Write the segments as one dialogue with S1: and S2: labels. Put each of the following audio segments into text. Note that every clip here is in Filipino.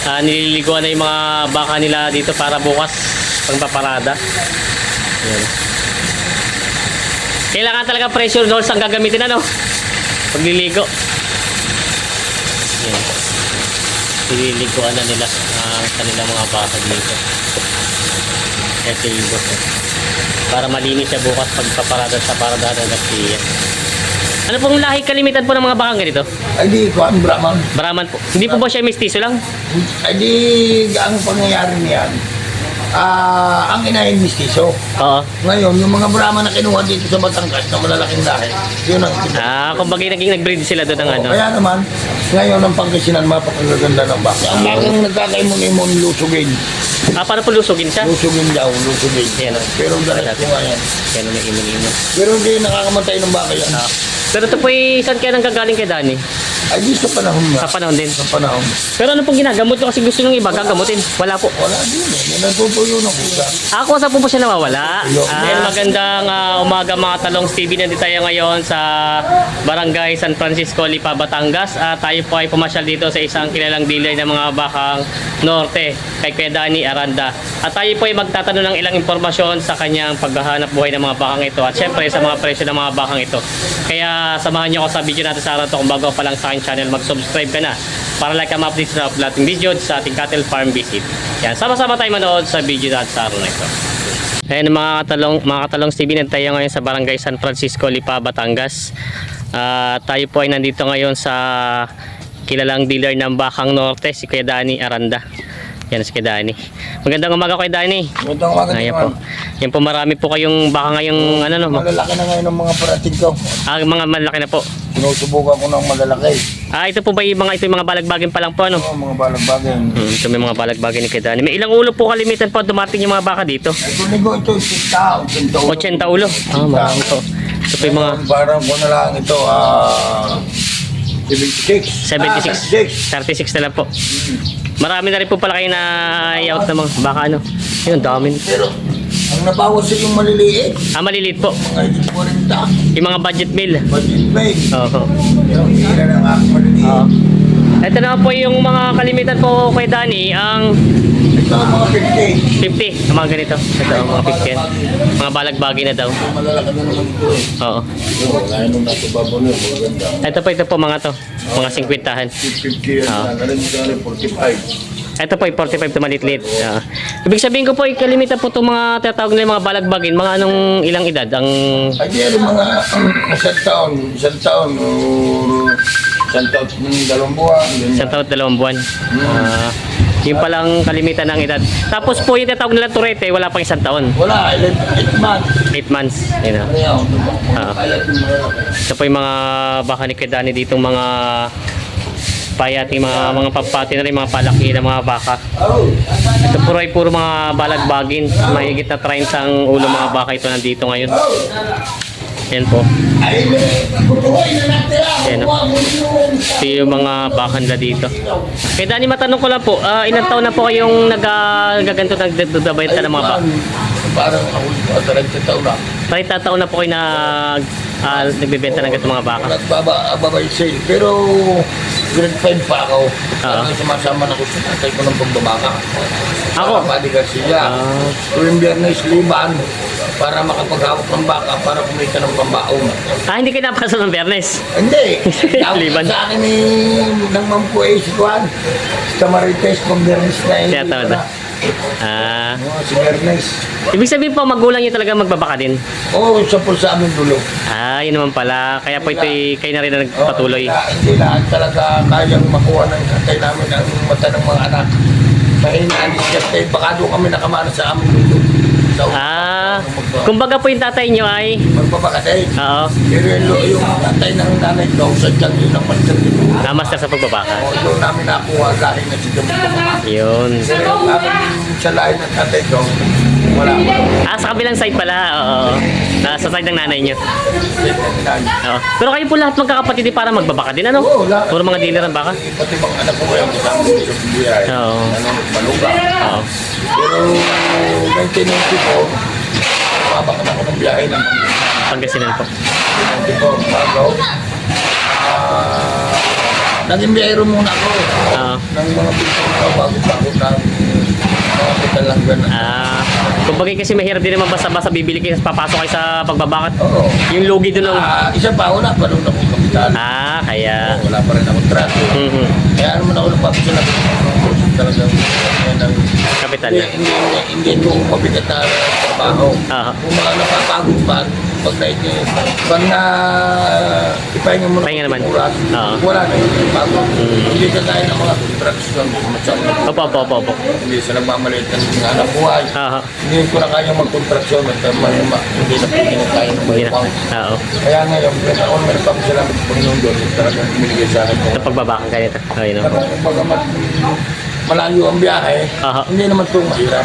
S1: nililiguan na yung mga baka nila dito para bukas pagpaparada. Ayan. Kailangan talaga pressure nose ang gagamitin ano pagliligo. Ayan. Nililiguan na nila ang kanilang mga baka dito. Ito yung boss. Para malinis siya bukas pagpaparada sa paradahan ng Garcia. Ano pong lahi kalimitan po ng mga bakang ganito?
S2: Ay di ko ang Brahman.
S1: Brahman po. Hindi po ba siya mestizo lang?
S2: Ay di ang pangyayari niyan. Ang inahin mistiso.
S1: Oo.
S2: Ngayon, yung mga Brahman na kinuha dito sa Batangas na malalaking lahi, yun ang
S1: Kumbaga nag-breed sila doon ng ano.
S2: Kaya naman, ngayon ang Pangasinan mapakagaganda ng baka. Ang bakang nagkakaimon-imon lusugin.
S1: Paano po lusugin siya?
S2: Lusugin daw, lusugin.
S1: Yan,
S2: Pero dahil ko yan.
S1: Yan ang imon-imon.
S2: Pero hindi nakakamatay ng baka yan.
S1: Pero ito po saan kaya nang gagaling kay Danny?
S2: Ay di sa panahon nga.
S1: Sa panahon din.
S2: Sa panahon.
S1: Pero ano pong ginagamot ko kasi gusto ng iba gagamutin? Wala po.
S2: Wala din eh. Natutuyo na pusa.
S1: Ako sa po po siya nawawala.
S2: Tuyo.
S1: Magandang umaga mga Talongs TV. Nandito tayo ngayon sa Barangay San Francisco, Lipa, Batangas. Tayo po ay pumasyal dito sa isang kilalang dealer ng mga bakang Norte kay Kuya Danny Aranda. At tayo po ay magtatanong ng ilang impormasyon sa kanyang paghahanap buhay ng mga bakang ito. At syempre sa mga presyo ng mga bakang ito. Kaya samahan niyo ako sa video natin sa araw to. Kung bago pa lang sa aking channel, mag-subscribe ka na para like ang update sa uploading video sa ating cattle farm visit. Yan, sama-sama tayo manood sa video natin sa araw na ito. Ayan mga Katalongs TV, tayo ngayon sa Barangay San Francisco, Lipa, Batangas. Tayo po ay nandito ngayon sa kilalang dealer ng bakang Norte, si Kuya Danny Aranda. Yan si Kuya Danny. Magandang umaga Kuya Danny.
S2: Magandang umaga naman.
S1: Yan po, marami po kayong baka ngayong ano no.
S2: Malalaki na ngayon ng mga parating ko.
S1: Mga malaki na po.
S2: Sinusubukan ko ng malalaki.
S1: Ito po ba yung mga balagbagin pa lang po ano?
S2: Oo, mga balagbagin.
S1: Ito may mga balagbagin ni Kuya Danny. May ilang ulo po kalimitan po dumating yung mga baka dito?
S2: Ito ligo ito, 80
S1: ulo. Marami po. Ito po yung mga
S2: parang ko na lang ito, 76.
S1: 36 na lang po. Marami na rin po pala kayo na i-out ng mga baka ano. Yun, dami.
S2: Pero, ang nabawas yung maliliit,
S1: Maliliit po.
S2: mga 40,
S1: Yung mga budget meal.
S2: budget bag.
S1: Oo.
S2: Yung hira ng ako maliliit.
S1: Oo. Ito na po yung mga kalimitan po kay Danny. Ang
S2: Ito ang mga 50.
S1: 50. Ang mga ganito. Ito ang mga 50 yan. Mga balagbagi na daw.
S2: Malalaki na naman ito eh.
S1: Oo.
S2: Kaya nung nasa babo na, maganda.
S1: Ito po mga to. Mga 50-han.
S2: 50 yan, nalalim ka rin 45.
S1: Ito po, 45 to malitlit. Ibig sabihin ko po, kalimitan po itong mga tinatawag nila mga balagbagin. Mga anong ilang edad? Ang
S2: Ay, di rin mga isang taon, dalawang buwan.
S1: isang taon at 2 buwan. Yung palang kalimitan ng edad. Tapos po yung tinatawag nila turete, wala pang 1 taon.
S2: Wala, 8 months.
S1: 8 months. Yun na. Ito po yung mga baka ni Kuya Danny ditong mga payati, mga papati na rin, mga palaki na mga baka. Ito po ay puro mga balagbagin. Mahigit na 30 ang ulo mga baka ito nandito ngayon. Yan po. Yan o. Ito yung mga baka nila dito. Kaya Danny, matanong ko lang po, ilang taon na po kayong nagaganto nagdabenta ng mga baka?
S2: Parang ako, 30 taon na.
S1: 30 taon na po kayo nagbebenta ng ganito mga baka.
S2: Nagbabay sale. Pero grade 5 pa ako.
S1: Oo.
S2: Sumasama na ko sa tatay ko ng pagbabaka.
S1: Ako?
S2: Padi Garcia. Tuwing Biyernes, liban. Para makapaghawak ng baka, para kumita ng pambaon.
S1: Hindi kayo napasok ng Bernes.
S2: Hindi.
S1: Liban.
S2: Sa akin ni ng mampu eh, si Juan. Sa Marites, pang Biyernes na eh.
S1: Kaya tawad na.
S2: Si Biyernes.
S1: Ibig sabihin po, magulang niyo talaga magbabaka din.
S2: Oo, sa po sa amin dulo.
S1: Yun naman pala. Kaya po ito kayo na rin na nagpatuloy.
S2: Hindi lahat talaga kayang makuha ng tatay namin ang mata ng mga anak. Mahinaan siya tayo. Baka doon kami nakamana sa amin dulo.
S1: Kumbaga po yung tatay nyo ay
S2: Magpapakatay.
S1: oo,
S2: Pero yung tatay ng nanay daw, sadyang yun ang master dito.
S1: master sa pagbabaka.
S2: Doon namin nakuha lahi na siya magpapakatay.
S1: Yun.
S2: Pero yung amin sa lahi ng tatay daw, wala.
S1: Sa kabilang side pala. Oo. Sa side ng nanay nyo. Oo. Pero kayo po lahat magkakapatid para magbabaka din, ano?
S2: Oo, lahat.
S1: Puro mga dealer ng baka.
S2: Pati mga anak ko yung kasama dito sa Pilihay.
S1: Oo.
S2: Maluga.
S1: Oo.
S2: Pero 1994, mabaka na ako ng biyahe ng
S1: Pangasinan po.
S2: 1994, bago. naging biyahero muna ako.
S1: Oo.
S2: Ng mga pinsan ko, bago-bago na mga pital lang gano'n.
S1: Kumbaga kasi mahirap din naman basta-basta bibili kayo, papasok kayo sa pagbabakat.
S2: Oo.
S1: Yung lugi doon ng...
S2: Isa pa, wala pa doon akong kapital.
S1: Kaya...
S2: Wala pa rin akong trato.
S1: Mhm.
S2: Kaya naman ako napapasala talagang
S1: Kapital
S2: hindi,
S1: na.
S2: hindi ito mabigat na trabaho. Kung mga napapagod pa, pag na ipahinga mo
S1: Pahinga naman.
S2: oras, wala na yung pagod. Hindi ka kaya ng mga construction.
S1: Opo.
S2: Hindi sila mamaliit ng mga anak buhay.
S1: Aha.
S2: Hindi ko na kaya mag-construction at hindi na kaya ng
S1: Hindi na.
S2: mga
S1: Oo.
S2: Kaya ngayon, ako may papasalamat sa Panginoon doon. Talagang binigay sa akin.
S1: Sa pagbabakat ganito. Ayun.
S2: Pero kumbaga malayo ang biyahe, hindi naman ito mahirap.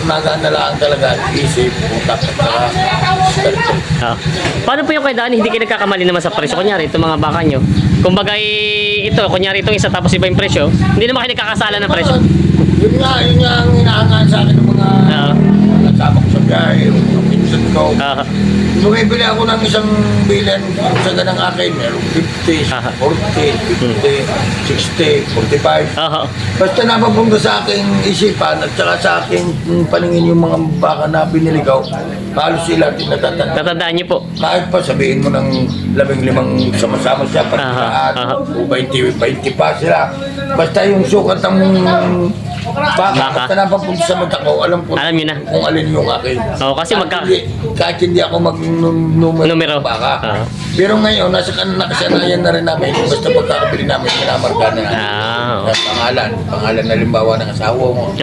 S2: Nagaan na lang talaga isip, utak at saka skeleton.
S1: Paano po yung kay Danny, hindi kayo nagkakamali naman sa presyo? Kunyari, itong mga baka nyo. Kumbaga ito, kunyari itong isa tapos iba yung presyo, hindi naman kayo nagkakasala ng presyo.
S2: Yun nga ang hinahangaan sa akin ng mga kasama ko sa biyahe, yung mga pinsan ko. Bumibili ako ng isang bilan sa ganang akin, meron 50, 40, 50, 60, 45. Basta napapunta sa aking isipan at saka sa aking paningin yung mga baka na binili ko, halos sila tinatatanda.
S1: Tatandaan nyo po.
S2: Kahit pa sabihin mo ng 15 sama-sama siya pagkakaan o 20 pa sila. Basta yung sukat ng baka, basta napapunta sa mata ko, alam nyo
S1: na
S2: kung alin yung akin.
S1: Kasi
S2: kahit hindi ako mag-numero baka. Pero ngayon, nakasanayan na rin namin. Basta pagkakabili namin, minamarka na namin. Pangalan na limbawa ng asawa mo.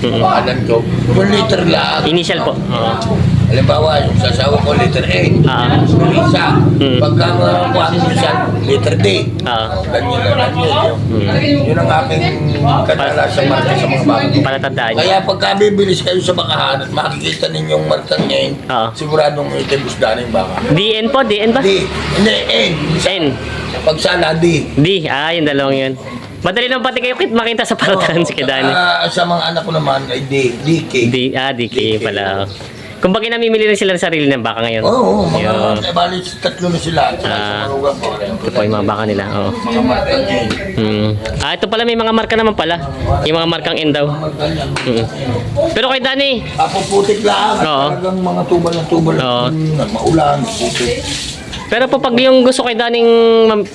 S2: Pangalan ko. Yung liter lang.
S1: Initial po.
S2: Halimbawa, yung sasawa ko, letter A. Isa. Pagka kuhaan mo siya, letter D. Ganyan lang yun. Yun ang aking kadalasan marka sa mga baka.
S1: Palatandaan nyo.
S2: Kaya pagka bibilis kayo sa bakahan at makikita ninyong markang ngayon, siguradong itibusda na yung baka.
S1: DN po? DN ba?
S2: D. Hindi, N.
S1: N.
S2: Pag sana, D.
S1: D. Yung dalawang yun. Madali naman pati kayo makita sa paratan sa Kidani.
S2: Sa mga anak ko naman ay D. DK.
S1: DK pala. Kumbaga namimili rin sila ng sarili ng baka ngayon.
S2: Oo, bali tatlo na sila.
S1: Ito po yung mga baka nila.
S2: Mga markang N.
S1: Ito pala may mga marka naman pala. Yung mga markang N daw. Pero kay Danny.
S2: Puputik lang. Talagang mga tubal ng tubal. Maulan, puputik.
S1: Pero po pag yung gusto kay Daning,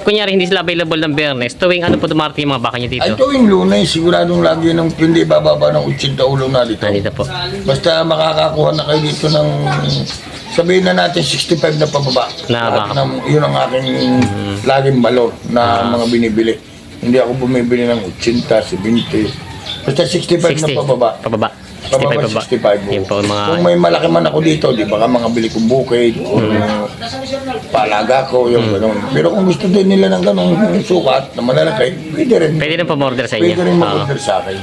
S1: kunyari hindi sila available ng Biyernes, tuwing ano po dumarating yung mga baka nyo dito?
S2: Ay tuwing Lunes, siguradong lagi ng hindi bababa ng 80 ulo na dito.
S1: Dito po.
S2: Basta makakakuha na kayo dito ng, sabihin na natin 65 na pababa. Yun ang aking laging balor na mga binibili. Hindi ako bumibili ng 80, 70. Basta 65 na pababa.
S1: Pababa.
S2: 65.
S1: Yun po, mga...
S2: Kung may malaki man ako dito, di ba mga bili kong bukid, palaga ko, yung gano'n. Pero kung gusto din nila ng gano'ng sukat na malalaki, pwede rin.
S1: Pwede rin pumorder sa inyo.
S2: Pwede rin mag-order sa akin.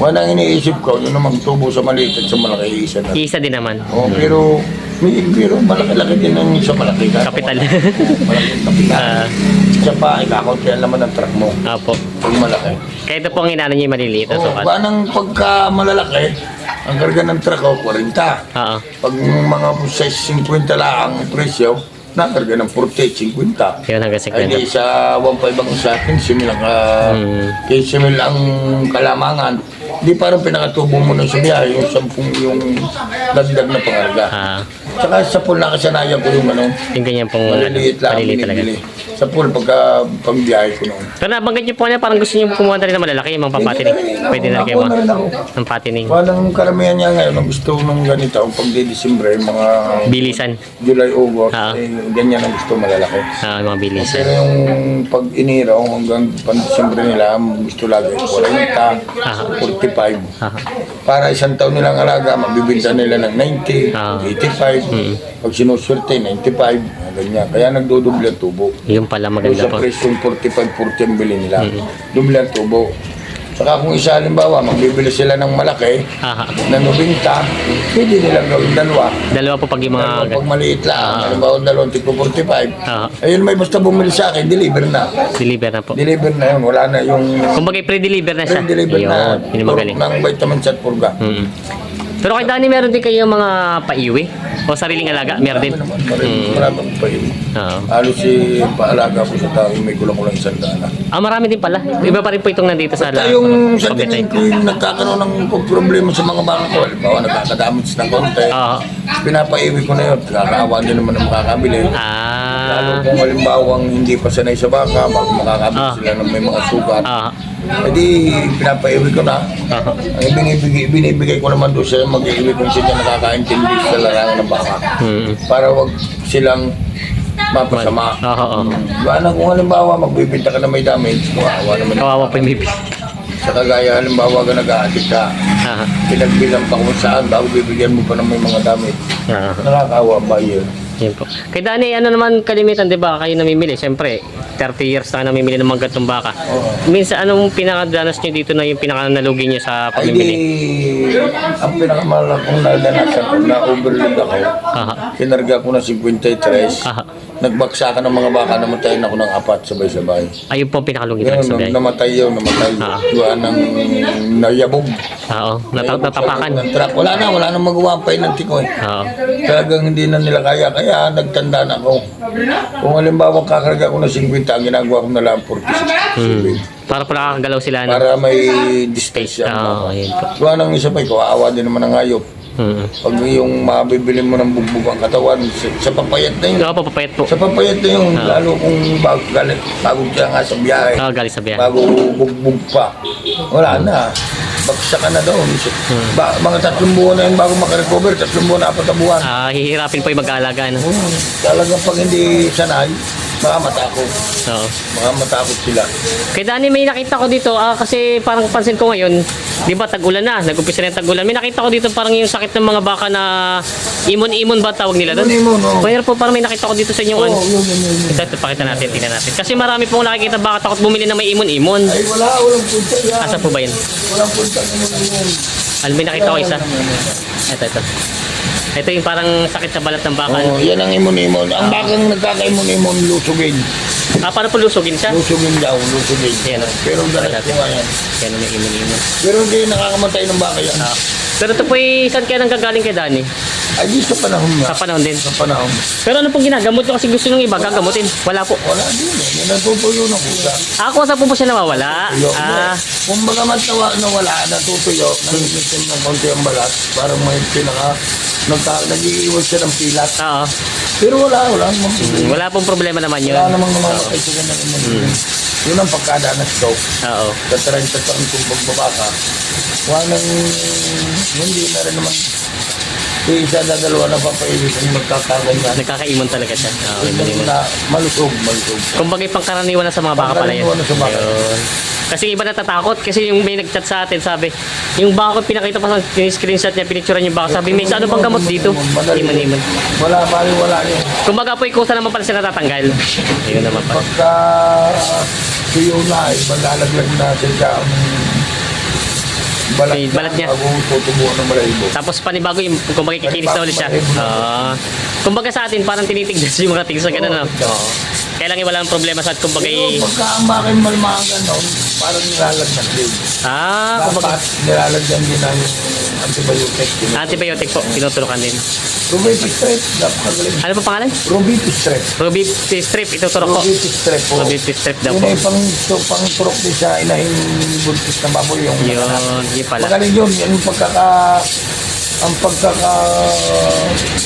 S2: Walang iniisip ko, yun naman tubo sa maliit at sa malaki isa na.
S1: Isa din naman.
S2: Pero malaki-laki din ang sa malaki.
S1: Kapital.
S2: Malaking kapital. Isa pa, ikakunti ang laman ng truck mo.
S1: Opo.
S2: Pag malaki.
S1: Kaya ito po ang inano nyo yung maliliit na sukat.
S2: Paanang pagka malalaki, ang karga ng truck ko, 40. Pag mga size 50 lang ang presyo, nakarga ng 40, 50.
S1: Yun hanggang 50.
S2: Ay di sa 1.5 ang sa akin, 15 mil ang kalamangan. Di parang pinakatubo mo ng sa biyahe, yung 10 yung dagdag na pangarga. Saka sa pool nakasanayan ko yung ano,
S1: yung ganyan pong
S2: maliliit lang binibili. Sa pool pagka pangbiyahe ko noon.
S1: Pero nabanggit nyo po na parang gusto nyo kumuha na rin na malalaki, yung mga papatining. Pwede na rin kayo ng patining.
S2: Walang karamihan niya ngayon, ang gusto nung ganito, pag December, mga
S1: Bilisan.
S2: July, August, ganyan ang gusto malalaki.
S1: Mga bilisan.
S2: Pero yung pag iniro, hanggang pang-December nila, gusto lagi 40, 45. Para isang taon nilang alaga, mabibinta nila ng 90, 85. Pag sinuswerte, 95. Ganyan. Kaya nagdudubli ang tubo.
S1: Yung pala maganda
S2: sa
S1: po.
S2: presyong 45-40 ang bili nila. Dubli ang tubo. Saka kung isa halimbawa, magbibili sila ng malaki, na 90, pwede nilang gawin dalawa.
S1: Dalawa po pag yung mga...
S2: Pag maliit lang, halimbawa dalawang tipo 45. Ayun, may basta bumili sa akin, deliver na.
S1: Deliver na po.
S2: Deliver na yun, wala na yung...
S1: Kumbaga pre-deliver na siya.
S2: Pre-deliver na.
S1: Yun, magaling.
S2: Ng vitamins at purga.
S1: Pero kay Danny, meron din kayo mga paiwi? O sariling alaga? Meron din?
S2: Maraming pa yun.
S1: Oo.
S2: Halos paalaga ko sa tao, may kulang-kulang 100.
S1: Ah, marami din pala. Iba pa rin po itong nandito sa
S2: Basta yung sa tingin ko yung nagkakaroon ng problema sa mga baka ko, halimbawa nagkakadamage ng konti,
S1: Oo.
S2: pinapaiwi ko na yun, kakaawa din naman ang makakabili. Lalo
S1: Ah.
S2: kung halimbawang hindi pa sanay sa baka, bago makakabili
S1: Ah.
S2: sila ng may mga sugat,
S1: Ah.
S2: edi pinapaiwi ko na.
S1: Ah.
S2: Ang binibigay ko naman doon sa mag-iwi kung sila nakakaintindi sa larangan ng baka. Para wag silang mapasama.
S1: Oo.
S2: Gawa kung halimbawa magbibinta ka na may damage, kawawa naman.
S1: Kawawa po yung bibi.
S2: Sa kagaya halimbawa ka nag-aadik ka,
S1: Ah.
S2: pinagbilang pa kung saan, bago bibigyan mo pa ng may mga damage.
S1: Ah.
S2: Nakakawa ba yun?
S1: Yun po. Kay Danny, ano naman kalimitan, di ba? Kayo namimili. Siyempre, 30 years na namimili ng mga gatong baka.
S2: Oo.
S1: Minsan, anong pinakadanas nyo dito na yung pinakanalugi nyo sa
S2: Ay
S1: pamimili?
S2: di, ang pinakamalak kong nadanasan ko na overload ako,
S1: Aha.
S2: kinarga ko na 53,
S1: Aha.
S2: nagbaksakan ng mga baka, namatayin ako ng 4 sabay-sabay.
S1: Ayun po ang pinakalugi
S2: Yun,
S1: talaga sa biyahe.
S2: namatay yun, namatay.
S1: Ah.
S2: Gawa ng nayabog.
S1: Oo. Natapakan.
S2: Ng truck. Wala nang magawa pa yun ng tikoy.
S1: Oo.
S2: Talagang hindi na nila kaya nagtanda na ako. Kung halimbawa kakarga ko ng 50, ang ginagawa ko na lang 46.
S1: Para po nakakagalaw sila. No?
S2: Para may distance yan.
S1: Oo, ayun po.
S2: Gawa ng isa pa, kawawa din naman ang hayop. Pag yung mabibili mo ng bugbog ang katawan, sa papayat na yun.
S1: Oo, papapayat po.
S2: Sa papayat na yun, lalo kung bago siya nga sa biyahe.
S1: Oo, galing sa biyahe.
S2: Bago bugbog pa. Wala na. Bagsak ka na doon. Mga 3 buwan na yun bago makarecover. 3 buwan na 4 buwan.
S1: Ah, hihirapin po yung mag-aalaga. No?
S2: Talagang pag hindi sanay, baka matakot.
S1: Oo.
S2: Baka matakot sila.
S1: Kay Danny, may nakita ko dito, kasi parang pansin ko ngayon, di ba tag-ulan na, nag-umpisa na yung tag-ulan. May nakita ko dito parang yung sakit ng mga baka na imon-imon ba tawag nila doon?
S2: Imon-imon, oo.
S1: Mayroon po parang may nakita ko dito sa inyong ano.
S2: Yun.
S1: Ito, pakita natin, tingnan natin. Kasi marami pong nakikita baka takot bumili na may imon-imon.
S2: Ay, walang punta yan.
S1: Asa po ba yun?
S2: Walang punta yun.
S1: Alam, may nakita ko isa. Ito. Ito yung parang sakit sa balat ng baka.
S2: Oh, yan ang imon-imon. Ang bakang nagkaka-imon-imon, lusugin.
S1: Ah, para po lusugin siya?
S2: Lusugin daw, lusugin.
S1: Yan, oh.
S2: Pero dalat ko nga yan.
S1: Yan may imon-imon.
S2: Pero hindi nakakamatay ng baka yan.
S1: Pero ito po saan kaya nang gagaling kay Danny?
S2: Ay, di sa panahon na.
S1: Sa panahon din.
S2: Sa panahon.
S1: Pero ano pong ginagamot nyo kasi gusto ng iba gagamutin? Wala po.
S2: Wala din eh. May natutuyo ng kusa.
S1: Ako sa po siya nawawala.
S2: Kung baga nawala, natutuyo, nangigitim ng konti ang balat, parang may nag-iiwan siya ng pilat.
S1: Oo.
S2: Pero wala namang problema.
S1: Wala pong problema naman yun.
S2: Wala namang namamatay sa ganang imon. Yun ang pagkadanas ko.
S1: Oo.
S2: Sa 30 taon kong pagbabaka, walang, hindi na rin naman. Isa na dalawa na papaibig kung magkakaganyan.
S1: Nagkakaimon talaga siya. Oo,
S2: Hindi
S1: imon.
S2: na malusog.
S1: Kung bagay pangkaraniwan na sa mga baka pala yun.
S2: Pangkaraniwan na sa baka.
S1: Yun. Kasi iba natatakot. Kasi yung may nag-chat sa atin, sabi, yung baka ko pinakita pa sa screenshot niya, pinicturean yung baka. Sabi, may ano bang gamot dito? Imon-imon.
S2: Wala yun.
S1: Kung baga po, ikusa naman pala siya natatanggal. Ayun naman pala.
S2: Pagka tuyo na, maglalaglag na siya ang
S1: Okay, balat niya.
S2: Bago tutubuan ng balahibo.
S1: Tapos panibago yung kumbaga kikinis na ulit siya. Kumbaga sa atin parang tinitigdas yung mga tingin sa ganun. No? Kaya lang walang problema sa at kumbaga
S2: Pero pagka ang bakit malmakan nun, parang nilalagyan din.
S1: kumbaga
S2: Dapat nilalagyan din ng antibiotic.
S1: antibiotic po, tinuturukan din.
S2: Rubitis strep, dapat magaling.
S1: Ano po pangalan?
S2: Rubitis strep.
S1: Rubitis strip, ituturo ko.
S2: Rubitis strep po.
S1: Rubitis strip daw
S2: Yun
S1: po.
S2: ay pang turok din sa inahing buntis na baboy. Yung
S1: Yun pala.
S2: magaling yun. Yan yung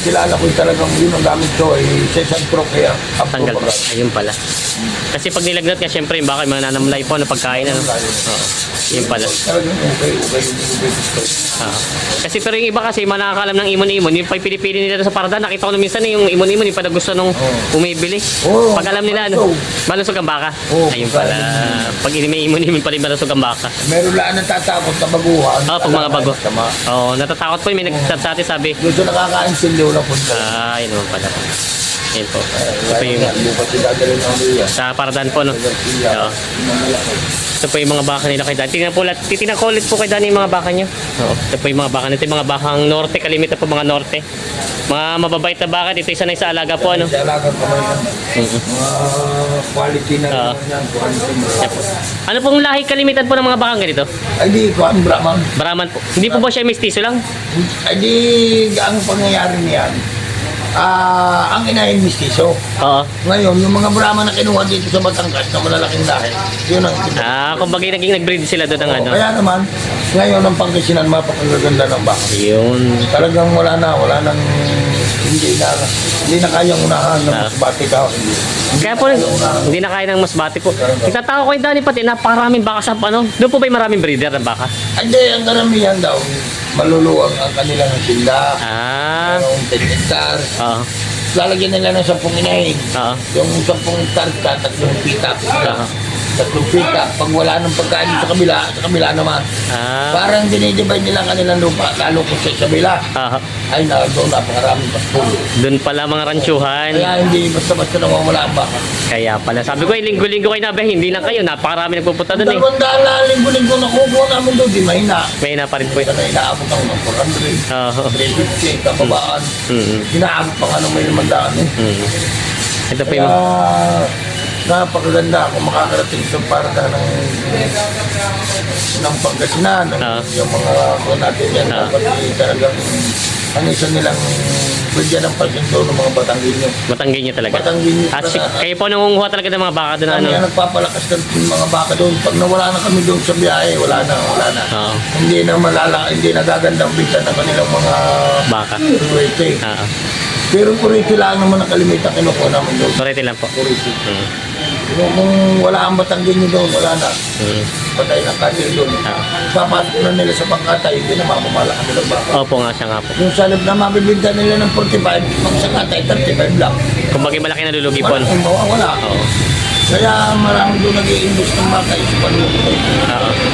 S2: kilala ko talagang yun ang gamit ko ay session turok kaya.
S1: Tanggal po. Ayun pala. Kasi pag nilagnat ka, syempre yung baka yung mga nanamlay po na pagkain. Ano? Oo. Yun pala.
S2: Talagang okay yung rubitis strep.
S1: Kasi pero yung iba kasi manakakalam ng imon-imon, yung pinipili nila sa parada, nakita ko na minsan yung imon-imon, yung pala gusto nung bumibili.
S2: Oo.
S1: Pag alam nila, ano, malusog ang baka.
S2: Oo.
S1: Ayun pala. Pag may imon-imon pala malusog ang baka.
S2: Meron lang natatakot na baguhan.
S1: Pag mga bago.
S2: Sama.
S1: Oo, natatakot po yung may nagchat sa atin, sabi,
S2: Doon sa nakakaintindi wala punta.
S1: yun naman pala. Yan po. Ito po yung
S2: Bukas si dadalhin ang Mia.
S1: sa Paradan po, no? Oo. Ito po yung mga baka nila kay Dani. Titingnan ko ulit po kay Dani yung mga baka niyo. Oo. Ito po yung mga baka. Ito yung mga bakang Norte. Kalimitan po mga Norte. Mga mababait na baka. Dito isa na sa alaga po, ano?
S2: Sa alagang kamay ng mga quality na
S1: Oo.
S2: yan. Quality mo.
S1: Yan po. Ano pong lahi kalimitan po ng mga bakang ganito?
S2: Ay di, kuhan Brahman.
S1: Brahman po. Hindi po ba siya mestizo lang?
S2: Ay di, ang pangyayari niyan, ang inahin mistiso.
S1: Oo.
S2: Ngayon, yung mga Brahman na kinuha dito sa Batangas na malalaking dahil, yun ang
S1: Kumbaga naging nag-breed sila doon ng ano.
S2: Kaya naman, ngayon ang Pangasinan, mapakagaganda ng baka.
S1: Yun.
S2: Talagang wala nang hindi na kayang unahan ng masbate ka.
S1: Kaya po, hindi na kaya ng masbate po. Nagtataka ko kay Dani pati, napakaraming baka sa ano. Doon po ba yung maraming breeder ng baka?
S2: Hindi, ang karamihan daw, maluluwang ang kanilang tinda. Yung 10 hectares.
S1: Oo.
S2: Lalagyan nila ng 10 inahin.
S1: Oo.
S2: Yung 10 hectares ka, 3 pita.
S1: Oo.
S2: 3 pita. Pag wala nang pagkain sa kabila naman. Parang dinidivide nila ang kanilang lupa, lalo kung sa kabila.
S1: Oo.
S2: Ay na, doon napakaraming pastulo.
S1: Doon pala mga ransyuhan.
S2: Kaya hindi basta-basta nawawala ang baka.
S1: Kaya pala. Sabi ko, linggo-linggo kayo nabe, hindi lang kayo. Napakarami nagpupunta doon eh.
S2: 200 na linggo-linggo na kukuha namin doon, di mahina.
S1: May na pa rin po ito.
S2: Kasi inaabot ako ng 400,
S1: Oo.
S2: 350, kababaan. Inaabot pa nga nung may 500 eh.
S1: Ito po
S2: Kaya,
S1: yung mga...
S2: napakaganda kung makakarating sa parta ng Pangasinan. Yung mga kung natin yan, dapat talagang ang isa nilang bigyan ng pasinto ng mga Batanggenyo.
S1: Batanggenyo talaga.
S2: Batanggenyo
S1: At
S2: talaga.
S1: kayo po nangunguha talaga ng mga baka doon.
S2: Kami
S1: Ano?
S2: ang nagpapalakas ng mga baka doon. Pag nawala na kami doon sa biyahe, wala na.
S1: Oo.
S2: Hindi na gaganda ang bigyan ng kanilang mga
S1: Baka.
S2: kurete.
S1: Oo.
S2: Pero kurete lang naman ang kalimitan kinukuha namin doon.
S1: Sorry lang po.
S2: Kurete. Kung wala ang Batanggenyo doon, wala na. Patay na kasi doon. Papasok na nila sa pangkatay, hindi na mamamala kami ng baka.
S1: Opo nga siya nga po.
S2: Yung salib na mabibigyan nila ng 45, pag sa katay, 35 lang.
S1: Kumbaga malaki na lulugi po.
S2: Malaking mawawala. Kaya marami doon nag-i-invest ng baka sa panlulugi.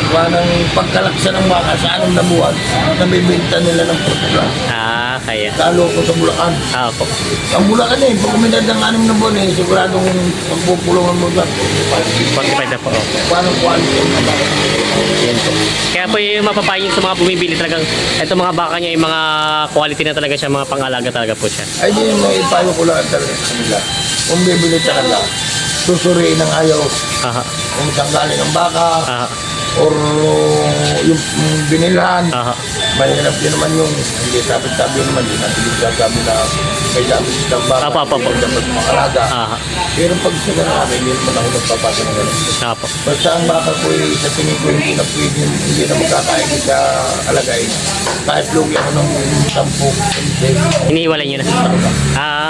S2: Parang pagkalaksa ng baka sa 6 na buwan, nabibigyan nila ng 45.
S1: Kaya.
S2: Lalo ko sa Bulacan.
S1: Opo.
S2: Ang Bulacan eh, pag umidad ng 6 na buwan eh, siguradong magpupulungan mo dyan.
S1: 45 na po.
S2: Paano quality ang baka?
S1: Yan po. Kaya po yung mapapayin sa mga bumibili talagang ito mga baka niya yung mga quality na talaga siya, mga pang-alaga talaga po siya.
S2: Ay di may ipayo ko lang talaga sa kanila. Kung bibili talaga, susuriin ng ayaw.
S1: Aha.
S2: Kung saan galing ang baka,
S1: Aha.
S2: or yung binilhan.
S1: Aha.
S2: Mahirap din naman yung hindi sabi naman, hindi natin sabi na may dami silang baka.
S1: Apo.
S2: Dapat makalaga.
S1: Aha.
S2: Pero pag sa ganun, hindi naman ako nagpapasa ng ganun.
S1: Apo.
S2: Basta ang baka ko sa tingin ko hindi na pwede, hindi na magkakain sa alagay. Kahit lugi ako ng 10,
S1: Iniiwalay niyo na.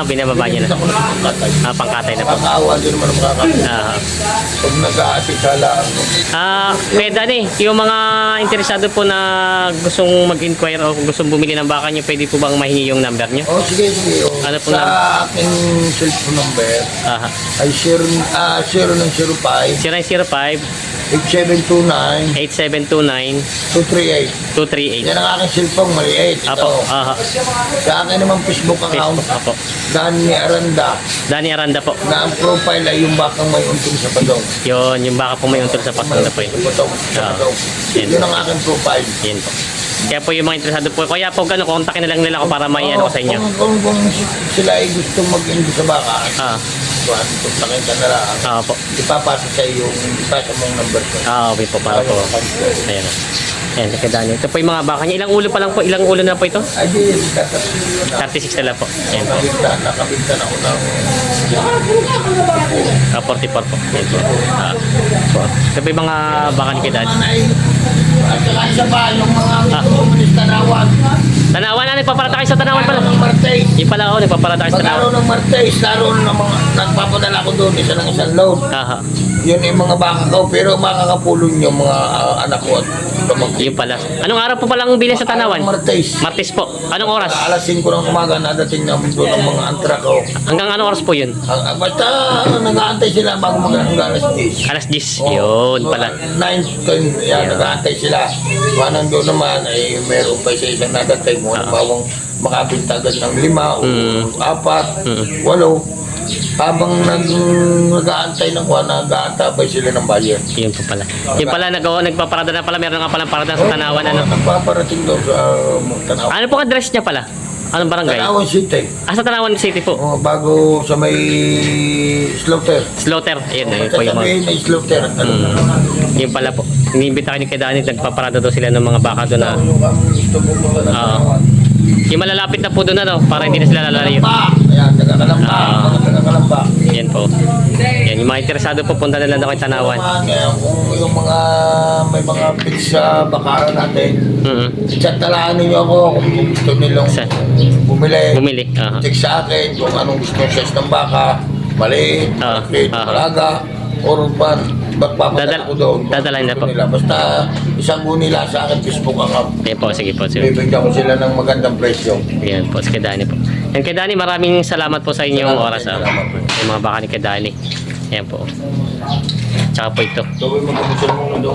S1: Binababa niyo na.
S2: ako na pagkatay.
S1: Pangkatay na po.
S2: Makakaawa din naman ang makakatay.
S1: Aha.
S2: Pag nag-aatikala ako.
S1: Dani, yung mga interesado po na gustong mag-inquire o gustong bumili ng baka niyo, pwede po bang mahingi yung number niyo?
S2: Oh, sige. Oh.
S1: Ano po
S2: sa aking cellphone number
S1: Aha.
S2: ay 0905
S1: 0905
S2: 8729
S1: 8729
S2: 238.
S1: 238.
S2: Yan ang aking cellphone, maliit.
S1: Apo.
S2: Ito.
S1: Aha.
S2: Sa akin naman Facebook account,
S1: Apo.
S2: Dani Aranda,
S1: Dani Aranda po.
S2: na ang profile ay yung bakang may unting sa padong.
S1: Yun, yung baka po may untol sa pasong na po yun.
S2: Sa padong.
S1: Yan.
S2: Yun ang aking profile.
S1: Yan po. Kaya po yung mga interesado po. Kaya po gano'n, kontakin na lang nila ako para may ano ko sa inyo.
S2: Kung sila ay gusto mag-invest sa baka, kontakin ka na lang.
S1: Po.
S2: Ipapasa sa iyo, ipasa mo ang number ko.
S1: Okay po, para po. Ayan o. Ayan, kay Dani. Ito po yung mga baka niya. Ilang ulo pa lang po? Ilang ulo na po ito?
S2: Ay, di, tatatlo na.
S1: 36 na lang po. Ayan po.
S2: Nakabigtan ako ng
S1: 44 po. Ayan po. Po. Ito po yung mga baka ni kay Dani.
S2: At saka isa pa, yung mga komunist tanawan.
S1: Tanawan na, nagpaparata kayo sa Tanawan pala.
S2: Ng Martes.
S1: Yung pala ako, nagpaparata kayo sa
S2: Pag-araw
S1: Tanawan.
S2: ng Martes, laro ng mga nagpapadala ko doon, isa ng isang load.
S1: Aha.
S2: Yun yung mga baka ko, pero makakapulong yung mga anak ko at pamangkin.
S1: Yung pala. Anong araw po palang bilhin sa Tanawan?
S2: Martes.
S1: Martes po. Anong oras?
S2: Alas 5 ng umaga, nadating namin doon ang mga antra ko.
S1: Hanggang anong oras po yun?
S2: Basta nag-aantay sila bago hanggang alas 10.
S1: Alas 10. Yun pala.
S2: 9, 10, yan, nag-aantay sila. Manang doon naman, ay meron pa sa isang nadatay mo, bawang makabinta agad ng 5 o
S1: Mm.
S2: 4, 8. Habang nag-aantay ng kuha, nag-aantabay sila ng bayan.
S1: Yun po pala. Yun pala, nagpaparada na pala. Meron nga palang parada sa Tanawan. Ano?
S2: Nagpaparating daw sa Tanawan.
S1: Ano po address niya pala? Anong barangay?
S2: Tanawan City.
S1: Sa Tanawan City po.
S2: Bago sa may slaughter.
S1: Slaughter. Ayun, yun po yung mga...
S2: Sasabihin na slaughter.
S1: Yun pala po. Iniimbita kayo ni kay Danny. Nagpaparada daw sila ng mga baka doon na...
S2: Gusto mo mga Tanawan.
S1: Yung malalapit na po doon ano, para hindi na sila lalayo.
S2: Kalamba. Ayan, taga-Kalamba.
S1: Ah.
S2: Taga-Kalamba.
S1: Yan po. Yan, yung mga interesado po, punta na lang daw kay Tanawan.
S2: Kung yung mga may mga pizza bakaran natin, chat talaan ninyo ako kung gusto nilang
S1: Sa-
S2: bumili.
S1: Bumili.
S2: Check sa akin kung anong gusto yung size ng baka, maliit, malaki, malaga, or ban. Magpapadala ko doon.
S1: Dadalhin na po.
S2: Nila. Basta isang nila sa akin Facebook account.
S1: Yan po, sige po. Sige.
S2: Bibigyan ko sila ng magandang presyo.
S1: Yan po, si kay Danny po. Yan kay Danny, maraming salamat po sa inyong
S2: Salamat,
S1: oras.
S2: salamat po.
S1: Yung mga baka ni kay Danny. Yan po. Tsaka po ito.
S2: Gawin mo kung gusto mo doon.